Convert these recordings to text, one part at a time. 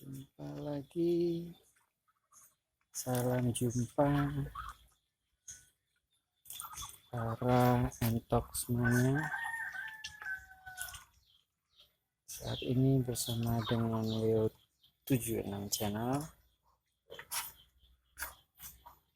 Jumpa lagi, salam jumpa para entok semuanya. Saat ini bersama dengan Leo 76 channel.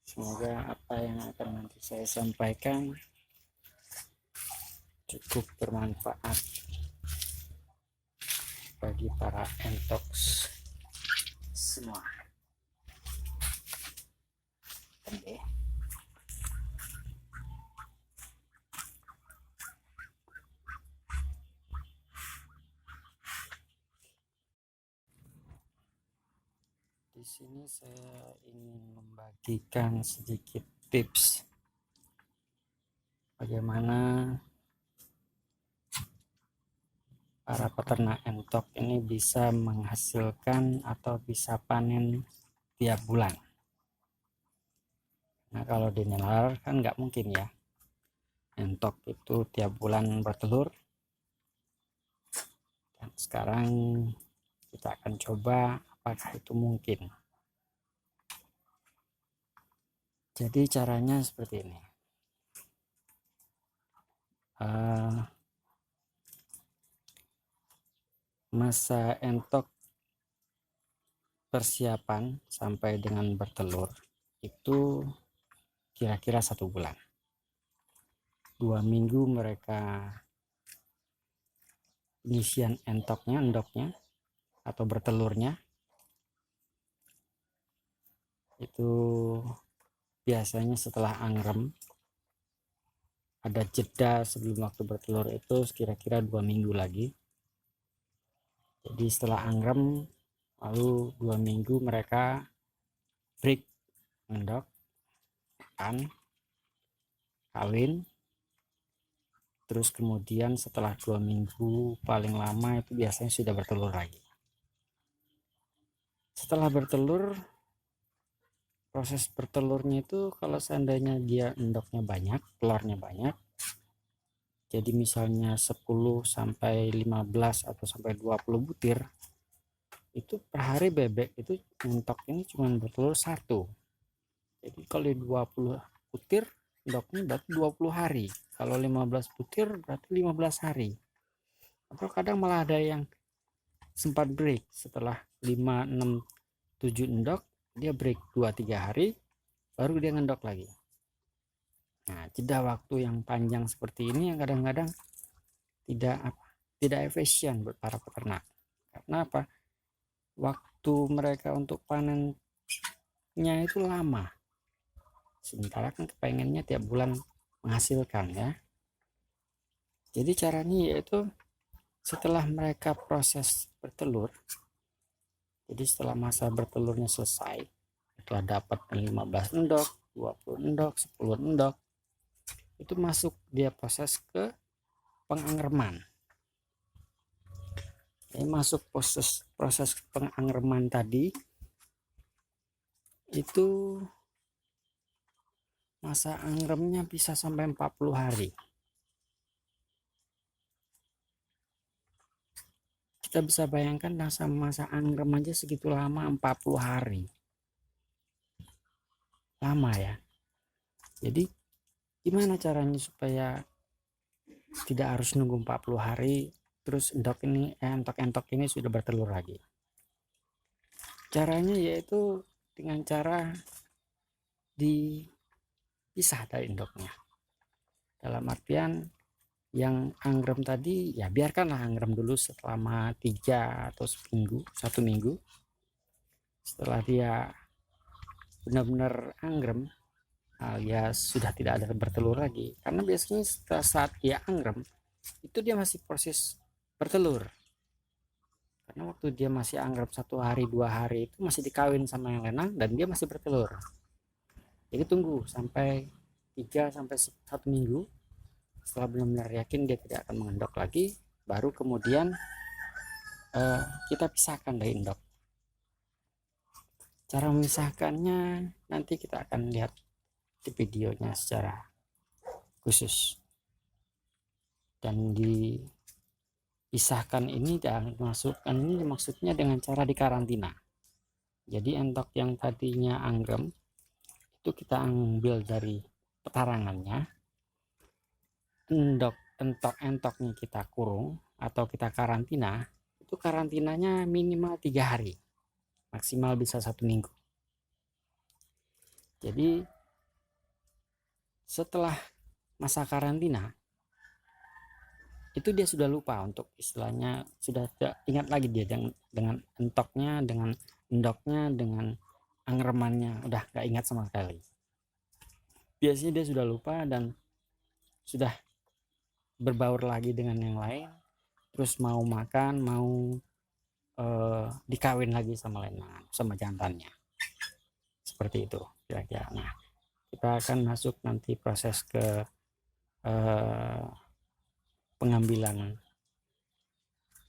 Semoga apa yang akan nanti saya sampaikan cukup bermanfaat bagi para entoks semua. Oke. Di sini saya ingin membagikan sedikit tips bagaimana para peternak entok ini bisa menghasilkan atau bisa panen tiap bulan. Nah, kalau di nilalar kan nggak mungkin ya, entok itu tiap bulan bertelur. Dan sekarang kita akan coba apakah itu mungkin. Jadi caranya seperti ini. Masa entok persiapan sampai dengan bertelur itu kira-kira 1 bulan. 2 minggu mereka pengisian entoknya, endoknya atau bertelurnya itu biasanya setelah angrem. Ada jeda sebelum waktu bertelur itu kira-kira 2 minggu lagi. Jadi setelah angrem lalu 2 minggu mereka break, endok, makan, kawin. Terus kemudian setelah 2 minggu paling lama itu biasanya sudah bertelur lagi. Setelah bertelur, proses bertelurnya itu kalau seandainya dia endoknya banyak, telurnya banyak, jadi misalnya 10 sampai 15 atau sampai 20 butir, itu per hari bebek itu entok ini cuma bertelur 1. Jadi kalau 20 butir endoknya berarti 20 hari. Kalau 15 butir berarti 15 hari. Atau kadang malah ada yang sempat break setelah 5, 6, 7 endok, dia break 2-3 hari baru dia ngendok lagi. Nah, jeda waktu yang panjang seperti ini yang kadang-kadang tidak efisien buat para peternak. Karena apa? Waktu mereka untuk panennya itu lama. Sementara kan kepengennya tiap bulan menghasilkan ya. Jadi caranya yaitu setelah mereka proses bertelur, jadi setelah masa bertelurnya selesai, setelah dapat 15 endok, 20 endok, 10 endok, itu masuk dia proses ke pengangreman. Jadi masuk proses pengangreman tadi itu masa angremnya bisa sampai 40 hari. Kita bisa bayangkan masa angrem aja segitu lama, 40 hari. Lama ya. Jadi gimana caranya supaya tidak harus nunggu 40 hari terus entok ini sudah bertelur lagi? Caranya yaitu dengan cara dipisah dari endoknya. Dalam artian yang angrem tadi ya biarkanlah angrem dulu selama 3 atau 1 minggu. Setelah dia benar-benar angrem alias sudah tidak ada bertelur lagi, karena biasanya setelah saat dia angrem itu dia masih proses bertelur, karena waktu dia masih angrem 1 hari 2 hari itu masih dikawin sama yang lain dan dia masih bertelur. Jadi tunggu sampai 3 sampai 1 minggu setelah benar-benar yakin dia tidak akan mengendok lagi, baru kemudian kita pisahkan dari endok. Cara memisahkannya nanti kita akan lihat di videonya secara khusus. Dan di pisahkan ini dan masukkan ini maksudnya dengan cara dikarantina. Jadi entok yang tadinya angrem itu kita ambil dari petarangannya, entok-entoknya kita kurung atau kita karantina. Itu karantinanya minimal 3 hari, maksimal bisa 1 minggu. Jadi setelah masa karantina itu dia sudah lupa untuk istilahnya, sudah tidak ingat lagi dia dengan entoknya, dengan endoknya, dengan angremannya, udah gak ingat sama sekali. Biasanya dia sudah lupa dan sudah berbaur lagi dengan yang lain, terus mau makan, mau dikawin lagi sama jantannya, seperti itu kira-kira. Nah, kita akan masuk nanti proses ke pengambilan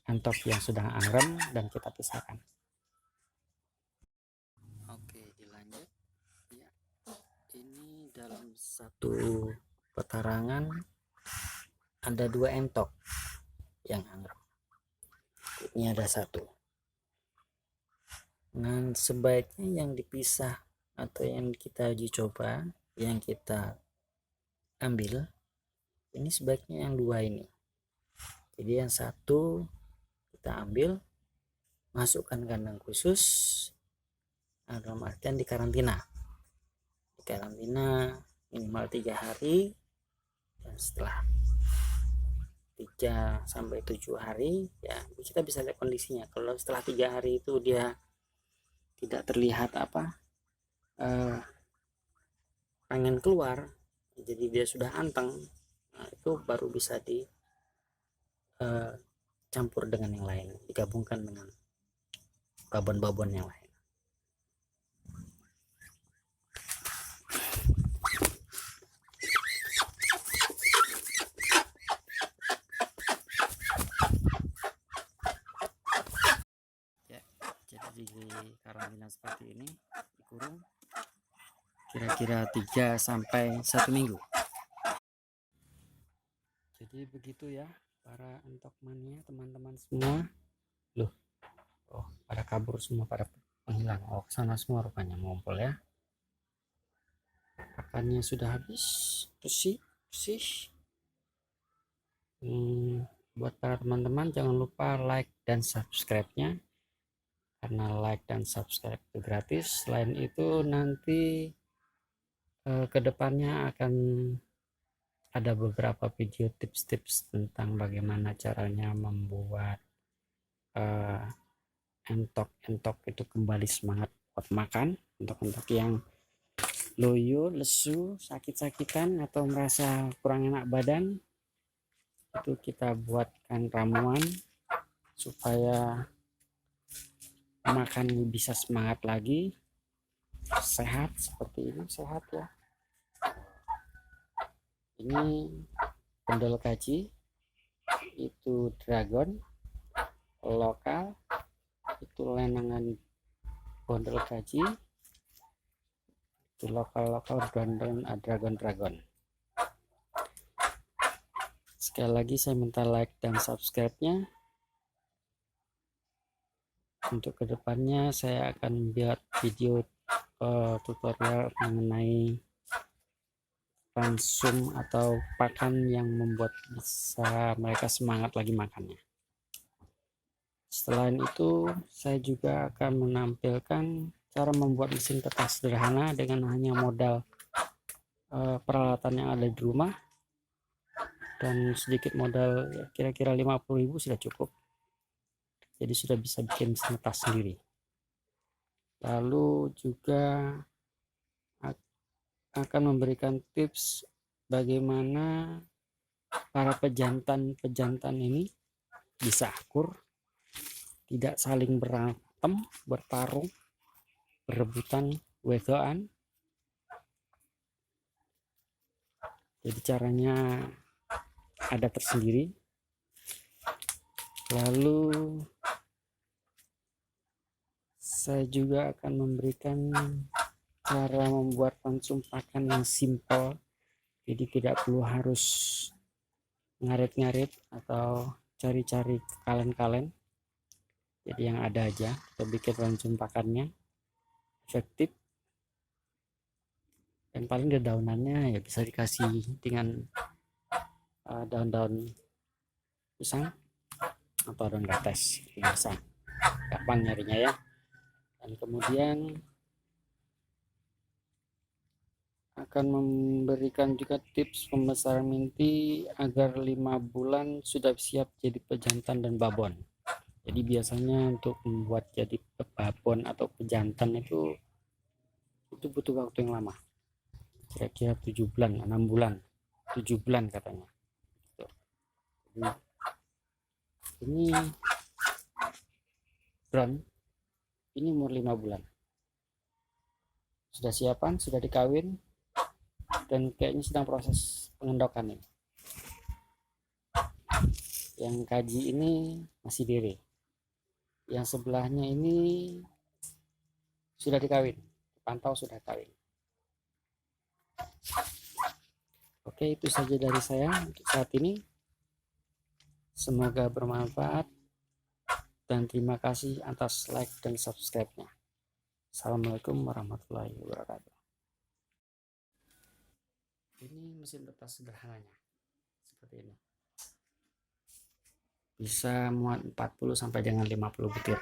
entok yang sudah angrem dan kita pisahkan. Oke, dilanjut ya. Ini dalam satu petarangan ada 2 entok yang angrem, ini ada 1. Nah, sebaiknya yang dipisah atau yang kita uji coba, yang kita ambil ini sebaiknya yang 2 ini. Jadi yang 1 kita ambil, masukkan kandang khusus, dalam artian dikarantina minimal 3 hari, dan setelah 3 sampai 7 hari ya kita bisa lihat kondisinya. Kalau setelah 3 hari itu dia tidak terlihat pengen keluar, jadi dia sudah anteng, nah itu baru bisa dicampur dengan yang lain, digabungkan dengan babon-babon yang lain. Ya, jadi di karantina seperti ini dikurung kira-kira 3 sampai 1 minggu. Jadi begitu ya para entok mania, teman-teman semua. Loh, pada kabur semua, pada menghilang. Kesana semua rupanya ngumpul ya. Pakannya sudah habis, bersih. Buat para teman-teman jangan lupa like dan subscribe-nya, karena like dan subscribe itu gratis. Selain itu nanti kedepannya akan ada beberapa video tips-tips tentang bagaimana caranya membuat entok itu kembali semangat buat makan. Entok-entok yang loyo, lesu, sakit-sakitan atau merasa kurang enak badan, itu kita buatkan ramuan supaya makan bisa semangat lagi, sehat seperti ini, sehat ya. Ini bondol gaji, itu dragon lokal, itu lenangan bondol gaji, itu lokal dragon. Sekali lagi saya minta like dan subscribe-nya. Untuk kedepannya saya akan buat video tutorial mengenai konsum atau pakan yang membuat bisa mereka semangat lagi makannya. Selain itu saya juga akan menampilkan cara membuat mesin tetas sederhana dengan hanya modal peralatan yang ada di rumah dan sedikit modal, ya kira-kira 50.000 sudah cukup. Jadi sudah bisa bikin mesin tetas sendiri. Lalu juga akan memberikan tips bagaimana para pejantan ini bisa akur, tidak saling berantem, bertarung, berebutan, wedoan. Jadi caranya ada tersendiri. Lalu saya juga akan memberikan cara membuat konsum pakan yang simpel, jadi tidak perlu harus ngarit-ngarit atau cari-cari kalen-kalen, jadi yang ada aja kita bikin ransum pakannya efektif. Dan paling daunannya ya bisa dikasih dengan daun-daun pisang atau daun gates, bisa gampang nyarinya ya. Dan kemudian akan memberikan juga tips pembesaran minti agar 5 bulan sudah siap jadi pejantan dan babon. Jadi biasanya untuk membuat jadi babon atau pejantan itu butuh waktu yang lama, kira-kira 7 bulan, 6 bulan, 7 bulan katanya. Ini brown, ini umur 5 bulan. Sudah siapan, sudah dikawin, dan kayaknya sedang proses pengendokan ini. Yang kaji ini masih diri. Yang sebelahnya ini sudah dikawin, pantau sudah kawin. Oke, itu saja dari saya untuk saat ini. Semoga bermanfaat dan terima kasih atas like dan subscribe-nya. Assalamualaikum warahmatullahi wabarakatuh. Ini mesin tetes sederhananya seperti ini. Bisa muat 40 sampai dengan 50 butir.